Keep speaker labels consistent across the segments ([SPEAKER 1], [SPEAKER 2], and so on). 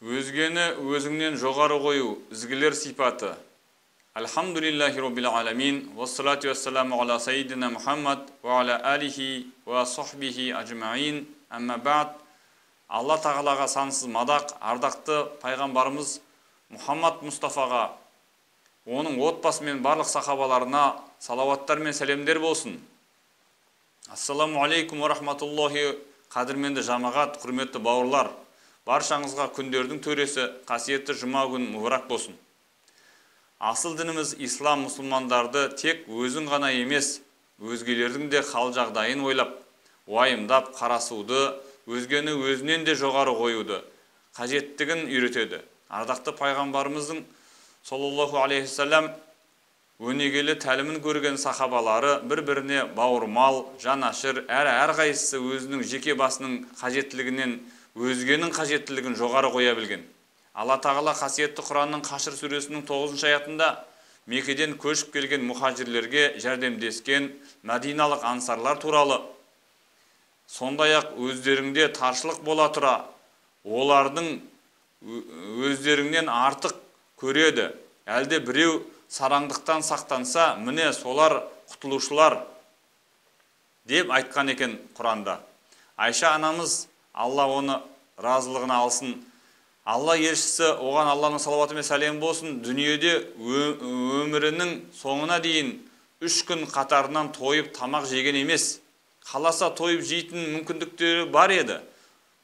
[SPEAKER 1] Өзгені өзіңнен жоғары қою, ізгілер сипаты. Алхамдулиллахи роббил аламин, вассалату вассаламу ала сайидина Мухаммад, ва аля алихи, ва сахбихи аджмаин, амма бa'д. Алла тағалаға сансыз мадақ, ардақты пайғамбарымыз Мұхаммад Мұстафаға, оның отбасы мен барлық сахабаларына салауаттар мен сәлемдер болсын. Ассаламу алейкум ва рахматуллахи. Қадірменді жамағат, құрметті бауырлар, баршаңызға күндердің төресі қасиетті жұма күн мұбарак болсын. Асыл дініміз ислам мұсылмандарды тек өзін ғана емес, өзгелердің де хал жағдайын ойлап, уайымдап қарасуды, өзгені өзінен де жоғары қоюды, қажеттігін үйретеді. Ардақты пайғамбарымыздың саллаллаху алейхи вассалам өнегелі тәлімін көрген сахабалары бір-біріне бауырмал, жанашыр, әрқайсысы өзінің жеке басының қажеттілігінен өзгенің қажеттілігін жоғары қоя білген. Алла тағала қасиетті Құранның Қашыр сүресінің 9-шы аятында Меккеден көшіп келген мұхажирлерге жәрдемдескен мәдиналық ансарлар туралы, сондай-ақ өздеріңде таршылық бола тұра, олардың өздеріңнен артық көреді, әлде біреу сараңдықтан сақтанса, міне солар құтылушылар деп айтқан екен Құранда. Айша анамыз, Алла оны разылығына алсын, Алла елшісі оған Алланың салауаты мен сәлем болсын, дүниеде өмірінің соңына дейін 3 күн қатарынан тойып тамақ жеген емес. Қаласа тойып жейтін мүмкіндіктері бар еді,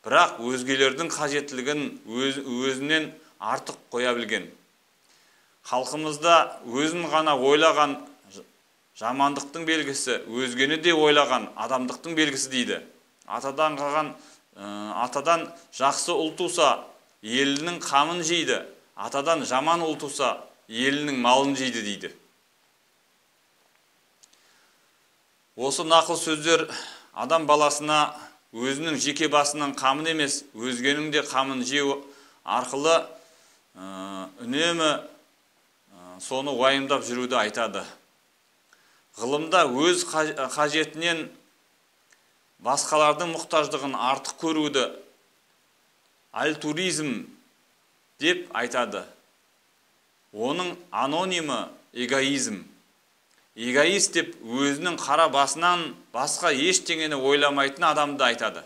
[SPEAKER 1] бірақ өзгелердің қажеттілігін өзінен артық қоя білген. Халқымызда өзін ғана ойлаған жамандықтың белгісі, өзгені де ойлаған адамдықтың белгісі дейді. Атадан жақсы ұл туса, елінің қамын жейді, атадан жаман ұл туса, елінің малын жейді дейді. Осы нақыл сөздер адам баласына өзінің жеке басының қамын емес, өзгенің де қамын жеу арқылы үнемі соны уайымдап жүруді айтады. Ғылымда өз қажетінен басқалардың мұқтаждығын артық көруді альтуризм деп айтады. Оның анонимі эгоизм. Эгоист деп өзінің қара басынан басқа ештеңені ойламайтын адамды айтады.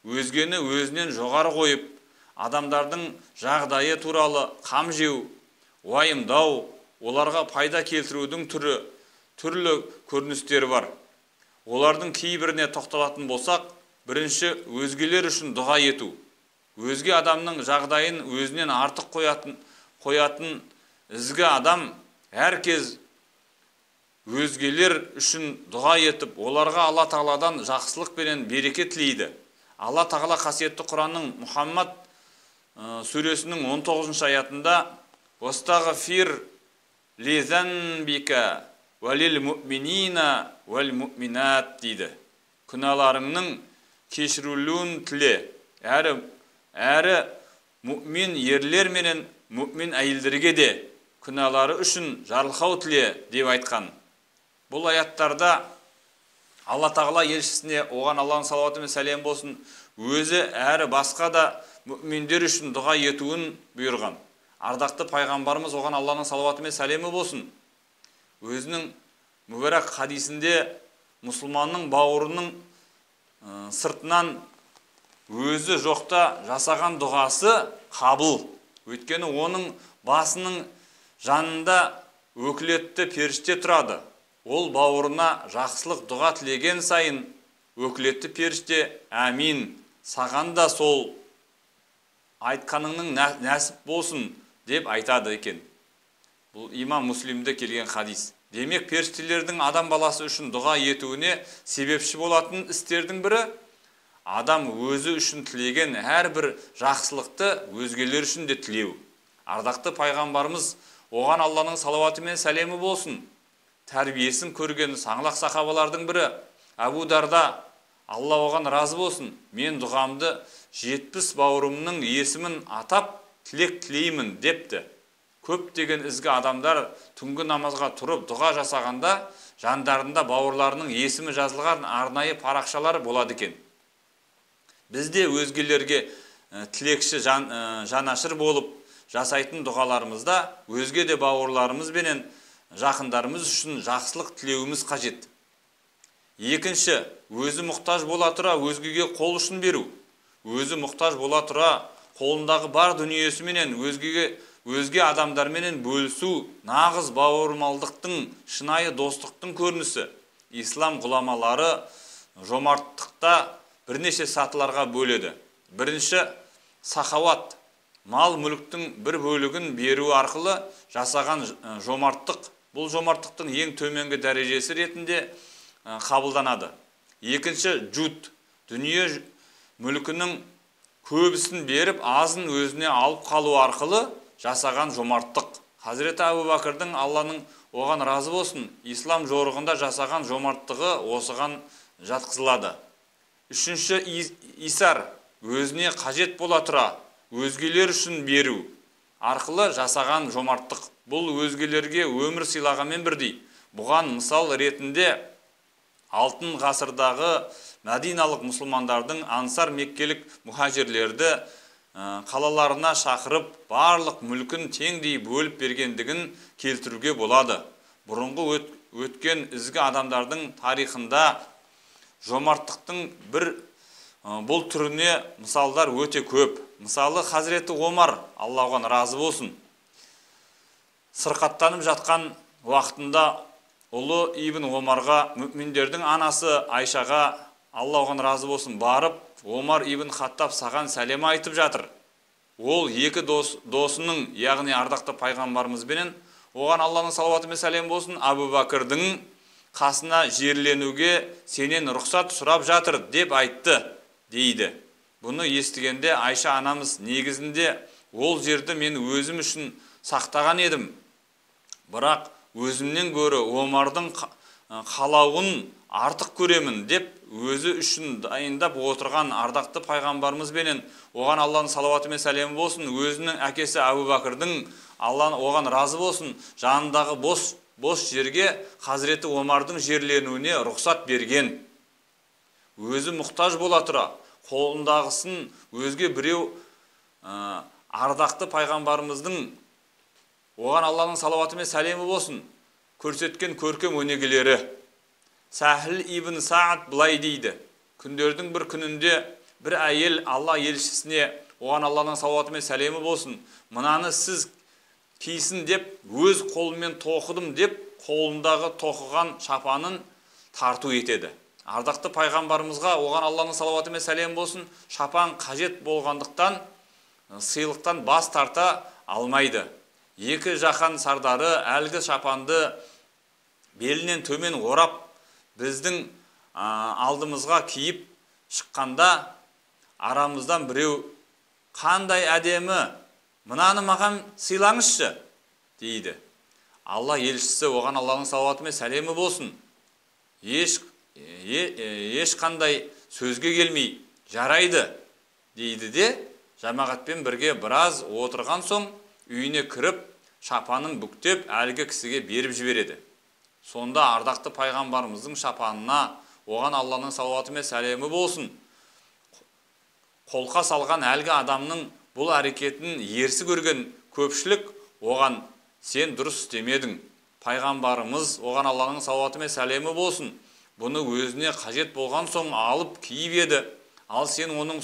[SPEAKER 1] Өзгені өзінен жоғары қойып, адамдардың жағдайы туралы қам жеу, уайымдау, оларға пайда келтірудің түрлі көріністері бар. Олардың кейбіріне тоқталатын болсақ, бірінші өзгелер үшін дұға ету. Өзге адамның жағдайын өзінен артық қоятын ізгі адам әркез өзгелер үшін дұға етіп, оларға Алла тағаладан жақсылық пенен береке тілейді. Алла тағала қасиетті Құранның Мұхаммад сүресінің 19-шы аятында «Вастағфир ли занбика валил муъминина вал муъминат» дейді. Күнәларыңның кешірілуін тіле, әрі мұъмин ерлер менен мұъмин әйелдерге де күнәлары үшін жарылқау тіле деп айтқан. Бұл аяттарда Алла тағала елшісіне, оған Алланың салауаты мен сәлем болсын, өзі әрі басқа да мұъминдер үшін дұға етуін бұйырған. Ардақты пайғамбарымыз, оған Алланың салауаты мен сәлемі болсын, өзінің мүбәрак хадисінде мұсылманның бауырының сыртынан өзі жоқта жасаған дұғасы қабыл. Өйткені оның басының жанында өкілетті періште тұрады. Ол бауырына жақсылық дұға тілеген сайын өкілетті періште әмин, саған да сол айтқаныңның нәсіп болсын деп айтады екен. Бұл имам Муслимде келген хадис. Демек періштелердің адам баласы үшін дұға етуіне себепші болатын істердің бірі, адам өзі үшін тілеген әрбір жақсылықты өзгелер үшін де тілеу. Ардақты пайғамбарымыз, оған Алланың салауаты мен сәлемі болсын, тәрбиесін көрген саңлақ сахабалардың бірі Абу Дарда, Алла оған разы болсын, мен дұғамды 70 бауырымның есімін атап тілек тілеймін депті. Көптеген ізгі адамдар түнгі намазға тұрып дұға жасағанда жандарында бауырларының есімі жазылған арнайы парақшалар болады екен. Бізде өзгелерге тілекші жанашыр болып жасайтын дұғаларымызда өзге де бауырларымыз бенен жақындарымыз үшін жақсылық тілеуіміз қажет. Екінші, өзі мұқтаж бола тұра өзгеге қол ұшын беру. Өзі мұқтаж бола тұра қолындағы бар дүниесі менен өзге адамдарменен бөлісу нағыз бауырмалдықтың, шынайы достықтың көрінісі. Ислам ғұламалары жомарттықта бірнеше сатыларға бөледі. Бірінші, сахауат, мал мүліктің бір бөлігін беру арқылы жасаған жомарттық. Бұл жомарттықтың ең төменгі дәрежесі ретінде қабылданады. Екінші, жуд, дүние мүлкінің көбісін беріп, азын өзіне алып қалу арқылы жасаған жомарттық. Хазіреті Абу Бәкірдің, Алланың оған разы болсын, ислам жорығында жасаған жомарттығы осыған жатқызылады. Үшінші, исар, өзіне қажет бола тұра өзгелер үшін беру арқылы жасаған жомарттық. Бұл өзгелерге өмір сыйлағанмен бірдей. Бұған мысал ретінде алтын ғасырдағы мәдиналық мұсылмандардың ансар меккелік мұхажирлерді қалаларына шақырып, барлық мүлкін теңдей бөліп бергендігін келтіруге болады. Бұрынғы өткен ізгі адамдардың тарихында жомарттықтың бұл түріне мысалдар өте көп. Мысалы, Хазіреті Омар, Алла оған разы болсын, сырқаттанып жатқан уақытында ұлы Ибн Омарға, мүминдердің анасы Айшаға, Алла оған разы болсын, барып, Омар Ибн Хаттаб саған сәлем айтып жатыр. Ол екі досының, яғни ардақты пайғамбарымызбенен, оған Алланың салауаты мен сәлем болсын, Абу Бәкірдің қасына жерленуге сенен рұқсат сұрап жатыр деп айтты, дейді. Бұны естігенде Айша анамыз, негізінде ол жерді мен өзім үшін сақтаған едім. Бірақ өзімнен гөрі Омардың қалауын артық көремін деп өзі үшін дайындап отырған ардақты пайғамбарымыз бенен оған Алланың салауаты мен сәлемі болсын, өзінің әкесі Абу Бәкірдің, Алла оған разы болсын, жанындағы бос жерге Хазіреті Омардың жерленуіне рұқсат берген. Өзі мұқтаж бола тұра қолындағысын өзге біреу ардақты пайғамбарымыздың, оған Алланың салауаты мен сәлемі болсын, көрсеткен көркем өнегелері. Сәхіл ибн Саад былай дейді: күндердің бір күнінде бір әйел Алла елшісіне, оған Алланың салауаты мен сәлемі болсын, мынаны сіз кисін деп өз қолымен тоқыдым деп қолындағы тоқыған шапанын тарту етеді. Ардақты пайғамбарымызға, оған Алланың салауаты мен сәлемі болсын, шапан қажет болғандықтан сыйлықтан бас тарта алмайды. Екі жаһан сардары әлгі шапанды белінен төмен орап біздің алдымызға киіп шыққанда арамыздан біреу: қандай әдемі, мынаны маған сыйлаңызшы, дейді. Алла елшісі, оған Алланың салауаты мен сәлемі болсын, ешқандай сөзге келмей жарайды, дейді де, жамағатпен бірге біраз отырған соң үйіне кіріп, шапанын бүктеп әлгі кісіге беріп жібереді. Сонда ардақты пайғамбарымыздың шапанына, оған Алланың салауаты мен сәлемі болсын, қолқа салған әлгі адамның бұл әрекетін ерсі көрген көпшілік оған: сен дұрыс істемедің. Пайғамбарымыз, оған Алланың салауаты мен сәлемі болсын, бұны өзіне қажет болған соң алып киіп еді. Ал сен оның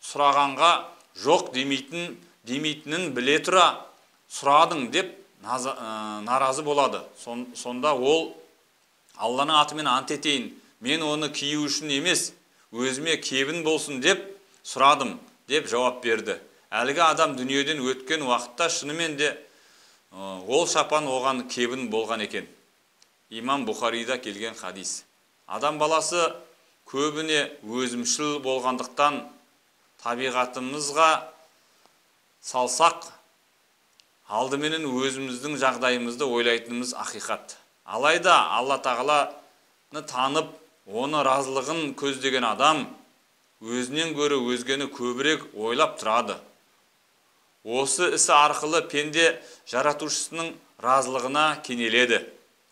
[SPEAKER 1] сұрағанға жоқ демейтінін біле тұра сұрадың деп наразы болады. Сонда ол: Алланың атымен ант етейін, мен оны кию үшін емес, өзіме кебін болсын деп сұрадым деп жауап берді. Әлгі адам дүниеден өткен уақытта шынымен де ол шапан оған кебін болған екен. Имам Бұхарида келген хадис. Адам баласы көбіне өзімшіл болғандықтан табиғатымызға салсақ, алдыменен өзіміздің жағдайымызды ойлайтынымыз ақиқат. Алайда Алла Тағаланы танып, оны разылығын көздеген адам өзінен гөрі өзгені көбірек ойлап тұрады. Осы ісі арқылы пенде жаратушысының разылығына кенеледі.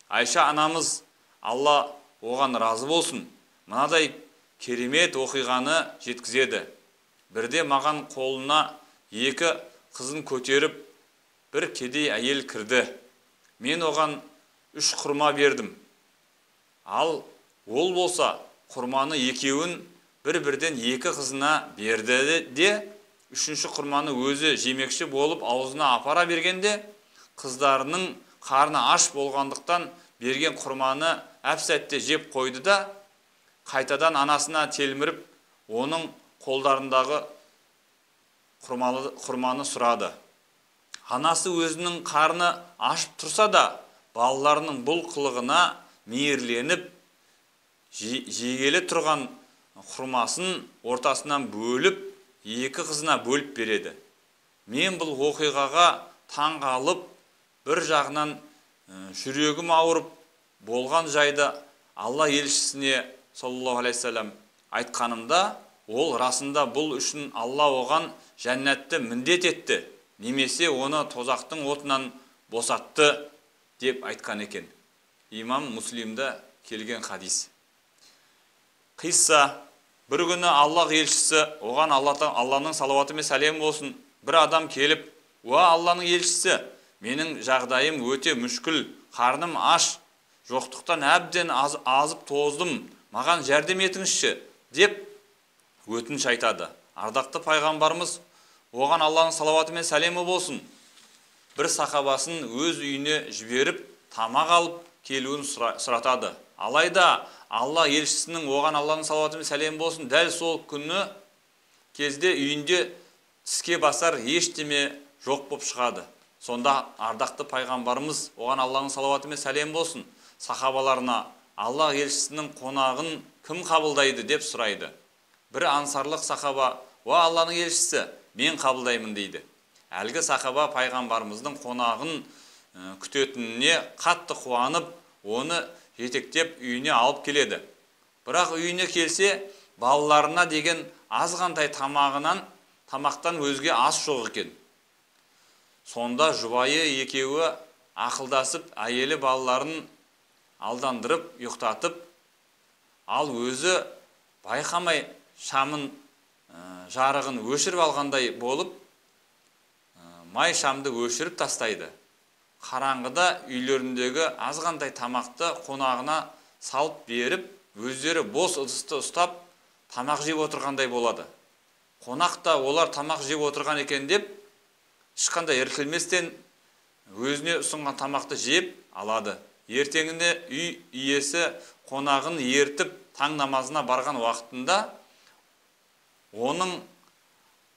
[SPEAKER 1] Айша анамыз, Алла оған разы болсын, мынадай керемет оқиғаны жеткізеді. бірде маған қолына 2 қызын көтеріп бір кедей әйел кірді. Мен оған 3 құрма бердім. Ал ол болса құрманы 2-ін бір-бірден 2 қызына берді де, 3-ші құрманы өзі жемекші болып аузына апара бергенде, қыздарының қарны аш болғандықтан берген құрманы әп-сәтте жеп қойды да, қайтадан анасына телміріп, оның қолдарындағы құрманы сұрады. Анасы өзінің қарны ашып тұрса да, балаларының бұл қылығына мейірленіп, жегелі тұрған құрмасын ортасынан бөліп, 2 қызына бөліп береді. Мен бұл оқиғаға таң қалып, бір жағынан жүрегім ауырып болған жайды Алла елшісіне саллаллаху алейхи вассалам айтқанымда, ол расында бұл үшін Алла оған жәннатты міндет етті, немесе оны тозақтың отынан босатты деп айтқан екен. Имам Муслимда келген хадис. Қисса: бір күні Аллах елшісі, оған Алланың салауаты мен сәлемі болсын, бір адам келіп: "Уа Алланың елшісі, менің жағдайым өте мүшкіл, қарным аш, жоқтықтан әбден азып тоздым, маған жәрдем етіңізші" деп өтініш айтады. Ардақты пайғамбарымыз, оған Алланың салауаты мен сәлемі болсын, бір сахабасын өз үйіне жіберіп, тамақ алып келуін сұратады. Алайда Алла елшісінің, оған Алланың салауаты мен сәлемі болсын, дәл сол күні кезде үйінде тіске басар ештеме жоқ боп шығады. Сонда ардақты пайғамбарымыз, оған Алланың салауаты мен сәлемі болсын, сахабаларына: "Алла елшісінің қонағын кім қабылдайды?" деп сұрайды. Бір ансарлық сахаба: "Уа Алланың елшісі, мен қабылдаймын" дейді. Әлгі сахаба пайғамбарымыздың қонағын күтетініне қатты қуанып, оны жетектеп үйіне алып келеді. Бірақ үйіне келсе, балаларына деген азғантай тамақтан өзге ас жоқ екен. Сонда жұбайы екеуі ақылдасып, әйелі балаларын алдандырып, ұйықтатып, ал өзі байқамай шамын жарығын өшіріп алғандай болып, май шамды өшіріп тастайды. Қараңғыда үйлеріндегі азғантай тамақты қонағына салып беріп, өздері бос ыдысты ұстап, тамақ жеп отырғандай болады. Қонақ та олар тамақ жеп отырған екен деп, ешқандай іркілместен өзіне ұсынған тамақты жеп алады. Ертеңінде үй иесі қонағын ертіп таң намазына барған уақытында, оның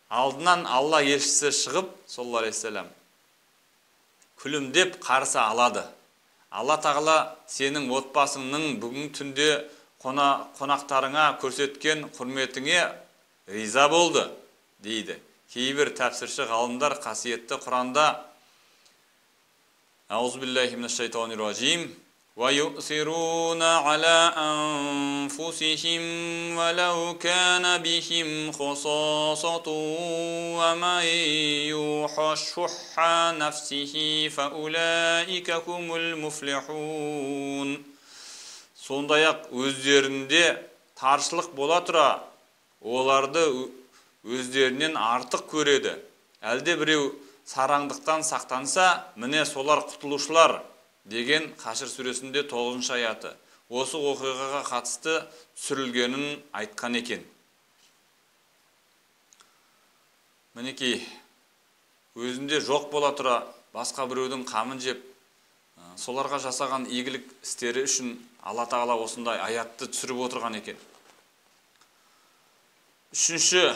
[SPEAKER 1] алдынан Алла елшісі шығып, саллаллаху алейхи вассалам, күлімдеп қарсы алады. Алла тағала сенің отбасыңның бүгін түнде қонақтарыңа көрсеткен құрметіңе риза болды, дейді. Кейбір тәпсірші ғалымдар қасиетті Құранда: "Аузубиллахи минаш-шайтанир-ражим. Ва юсируна аля анфусихим ва лау кана бихим хусасату ва ман юха шухха нафсихи фа улаика хумул муфлихун." Сондай-ақ өздерінде таршылық бола тұра, оларды өздерінен артық көреді. Әлде біреу сараңдықтан сақтанса, міне солар құтылушылар деген Қашыр сүресінде 9-шы аяты. Осы оқиғаға қатысты түсірілгенін айтқан екен. Мінекей, өзінде жоқ бола тұра, басқа біреудің қамын жеп, соларға жасаған игілік істері үшін Алла тағала осындай аятты түсіріп отырған екен. Үшінші,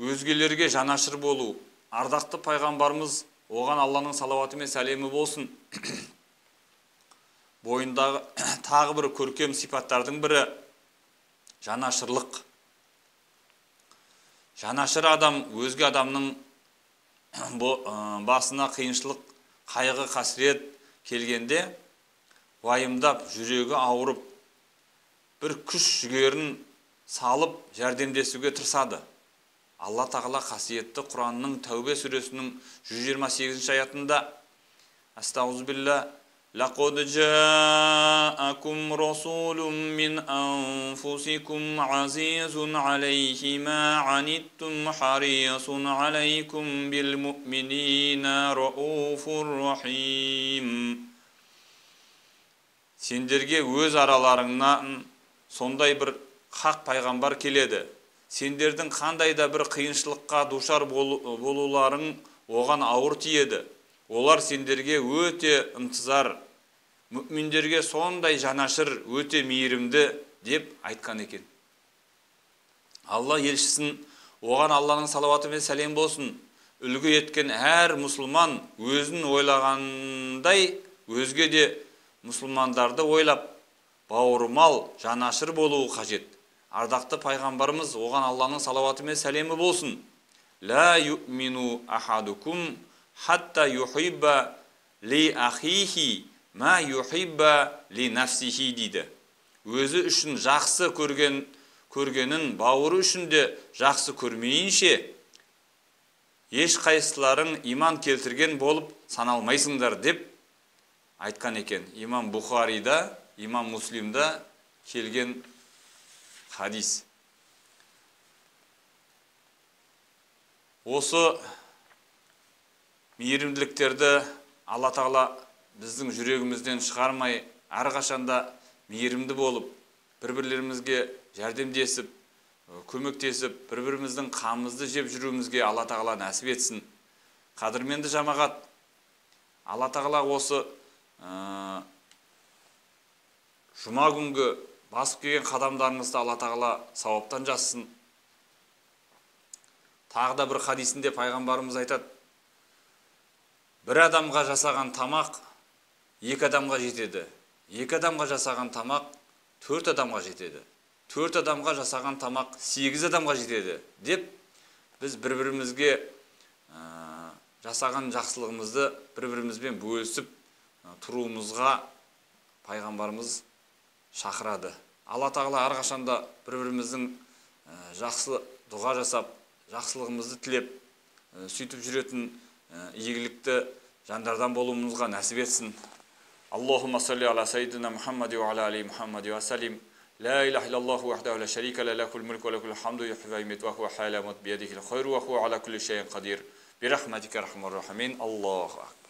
[SPEAKER 1] өзгелерге жанашыр болу. Ардақты пайғамбарымыз, оған Алланың салауаты мен сәлемі болсын, бойындағы тағы бір көркем сипаттардың бірі жанашырлық. Жанашыр адам өзге адамның басына қиыншылық, қайғы, қасірет келгенде уайымдап, жүрегі ауырып, бір күш жігерін салып жәрдемдесуге тырысады. Алла тағала қасиетті Құранның Тәубе сүресінің 128-ші аятында: "Астағфирулла لقد جاءكم رسول من أنفسكم عزيز عليه ما عنتم حريص عليكم بالمؤمنين رؤوف رحيم. Сендерге өз араларыңнан сондай бір хақ пайғамбар келеді. Сендердің қандай да бір қиыншылыққа душар болуларың оған ауыр тиеді. Олар сендерге өте ынтызар, мүминдерге сондай жанашыр, өте мейірімді деп айтқан екен. Алла елшісін, оған Алланың салауаты мен сәлем болсын, үлгі еткен әр мұсылман өзін ойлағандай, өзге де мұсылмандарды ойлап, бауырмал, жанашыр болуы қажет. Ардақты пайғамбарымыз, оған Алланың салауаты мен сәлемі болсын. Ла ю'мину ахадукум хатта юхибба ли ахихи ма юхибба ли нафсихи дейді. Өзі үшін жақсы көргенін бауыры үшін де жақсы көрмейінше, еш қайсыларың иман келтірген болып саналмайсыңдар деп айтқан екен. Имам Бухарида, Имам Муслимда келген хадис. Осы мейірімділіктерді Алла Тағала біздің жүрегімізден шығармай, әрқашанда мейірімді болып, бір-бірлерімізге жәрдемдесіп, көмектесіп, бір-біріміздің қамымызды жеп жүруімізге Алла Тағала нәсіп етсін. Қадірменді жамағат, Алла Тағала осы жұма күнгі басып келген қадамдарыңызды Алла Тағала сауаптан жазсын. Тағы да бір хадисінде пайғамбарымыз айтады: бір адамға жасаған тамақ екі адамға жетеді. Екі адамға жасаған тамақ төрт адамға жетеді. Төрт адамға жасаған тамақ 8 адамға жетеді деп, біз бір-бірімізге жасаған жақсылығымызды бір-бірімізбен бөлісіп тұруымызға пайғамбарымыз шақырады. Алла Тағала әрқашанда бір-біріміздің жақсы дұға жасап, жақсылығымызды тілеп, сөйтіп жүретін игілікті жандардан болуымызға нәсіп етсін. Аллахумма салли ала саййидина Мухаммади ва ала али Мухаммади ва саллим. لا إله إلا الله وحده لا شريك له له الملك وله الحمد يحيي ويميت وهو حي لا يموت بيده الخير وهو على كل شيء قدير برحمتك يا أرحم الراحمين. الله أكبر.